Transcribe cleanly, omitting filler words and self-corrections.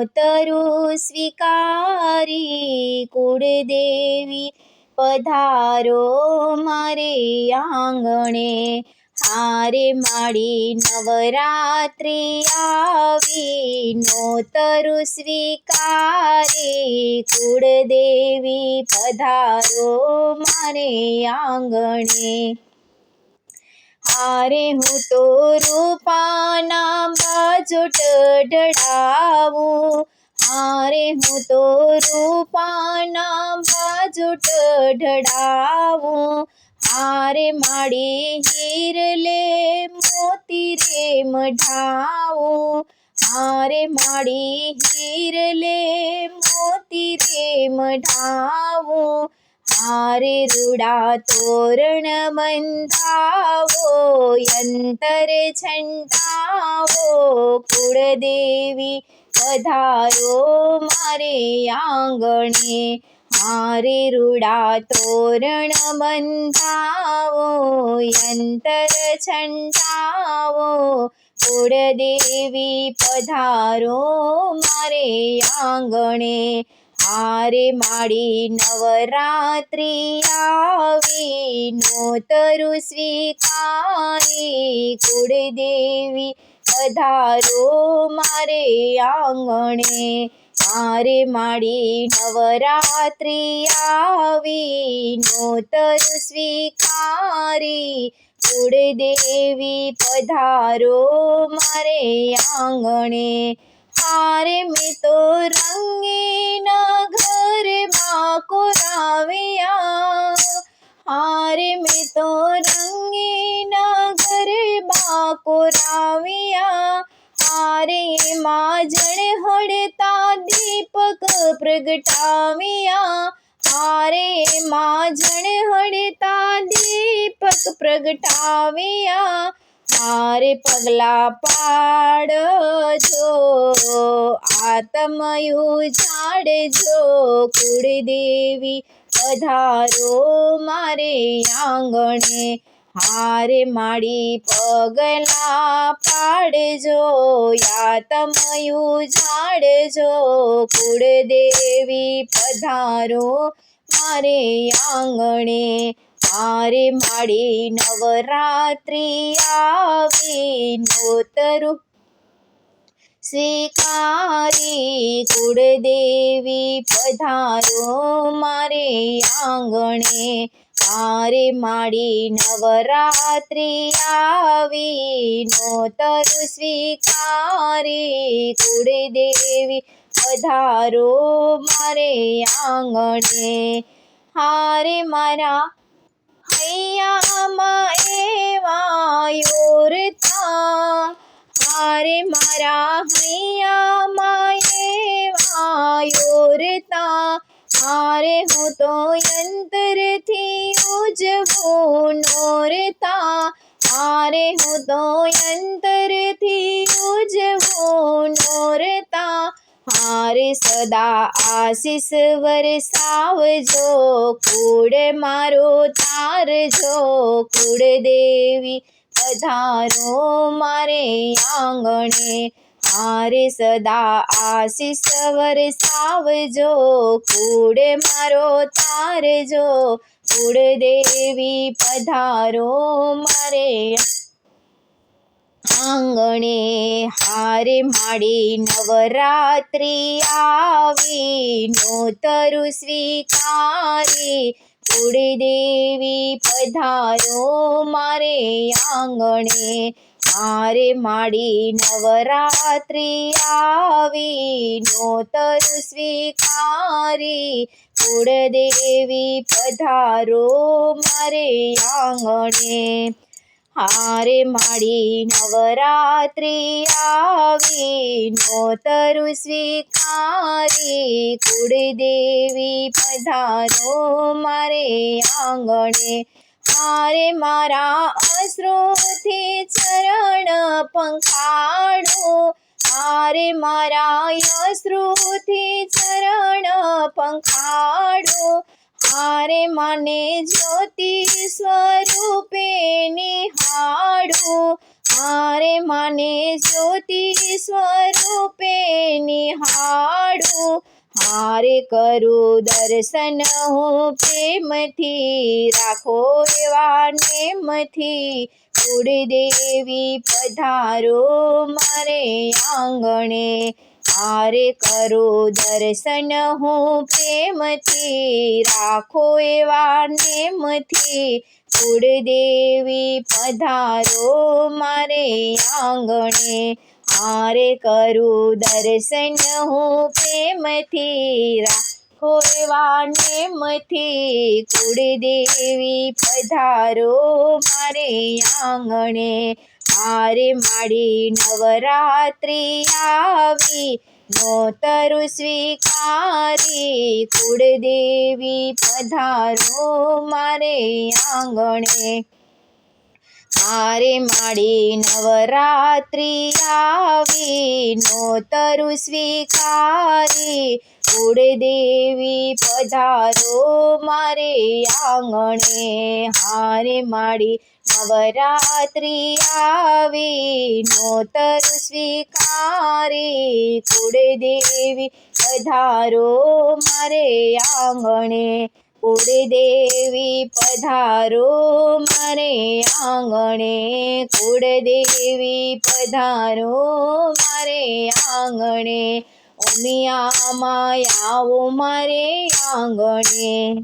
નોતરું સ્વીકારી કુળદેવી પધારો મારે આંગણે હારે માડી નવરાત્રિ આવી નોતરું સ્વીકારી કુળદેવી પધારો મારે આંગણે હારે હું તો રૂપાના બાજોટ ઢળાવું હારે હું તો રૂપાના બાજોટ ઢળાવું હારે માડી હીરલે મોતી રે મઢાવું હારે માડી હીરલે મોતી રે મઢાવું હારે રૂડા તોરણ બંધાવો યંતર છંટાવો કુળદેવી પધારો મારે આંગણે હારે રૂડા તોરણ બંધાવો યંતર છંટાવો કુળદેવી પધારો મારે આંગણે હારે માડી નવરાત્રિ આવી નોતરું સ્વીકારી કુળદેવી પધારો મારે આંગણે હારે માડી નવરાત્રિ આવી નોતરું સ્વીકારી કુળદેવી પધારો મારે આંગણે હારે મેં તો રંગીના ઘરમાં કોરાવ્યા હારે મેં તો રંગીના ઘરમાં કોરાવ્યા હારે માં ઝળહળતા દીપક પ્રગટાવ્યા હારે માં ઝળહળતા દીપક પ્રગટાવ્યા હારે પગલા પાડજો આત્મયું ઝાડજો કુળદેવી પધારો મારે આંગણે હારે માડી પગલા પાડજો આત્મયું ઝાડજો કુળદેવી પધારો મારે આંગણે હારે માડી નવરાત્રિ આવી નોતરું સ્વીકારી કુળદેવી પધારો મારે આંગણે હારે માડી નવરાત્રિ આવી નોતરું સ્વીકારી કુળદેવી પધારો મારે આંગણે હારે મારા હૈયામાં એવા યોરતા હારે મારા હૈયામાં એવા યોરતા હારે હું તો યંતરથી ઉજવું નોરતા હારે હું તો યંતરથી ઉજવું નોરતા હારે સદા આશીષ વરસાવજો કુળ મારો તારજો કુળદેવી પધારો મારે આંગણે હારે સદા આશીષ વરસાવજો કુળ મારો તારજો કુળદેવી પધારો મારે આંગણે હારે માડી નવરાત્રિ આવી નોતરું સ્વીકારી કુળદેવી પધારો મારે આંગણે હારે માડી નવરાત્રિ આવી નોતરું સ્વીકારી કુળદેવી પધારો મારે આંગણે હારે માડી નવરાત્રિ આવી નોતરું સ્વીકારી કુળદેવી પધારો મારે આંગણે હારે મારા અશ્રુથી ચરણ પંખાડો હારે મારા અશ્રુથી ચરણ પંખાડો હારે માને જ્યોતિ સ્વરૂપે નિહાળો મારે માને જ્યોતિ સ્વરૂપે નિહાળું, હારે કરું દર્શન હું પ્રેમથી, રાખો એવા નેમથી. કુળદેવી પધારો મારે આંગણે, હારે કરું દર્શન હું પ્રેમથી, રાખો એવા નેમથી. કુળદેવી પધારો મારે આંગણે, હારે કરું દર્શન હું પ્રેમથી, રાખો એવા નેમથી. કુળદેવી પધારો મારે આંગણે, હારે માડી નવરાત્રિ આવી, નોતરું સ્વીકારી. કુળદેવી પધારો મારે આંગણે, હારે માડી નવરાત્રિ આવી, નોતરું સ્વીકારી. કુળદેવી પધારો મારે આંગણે, હારે માડી નવરાત્રિ આવી, નોતરું સ્વીકારી. કુળદેવી પધારો મારે આંગણે, કુળદેવી પધારો મારે આંગણે, કુળદેવી પધારો મારે આંગણે. ઉમિયા માય આવો મારે આંગણે.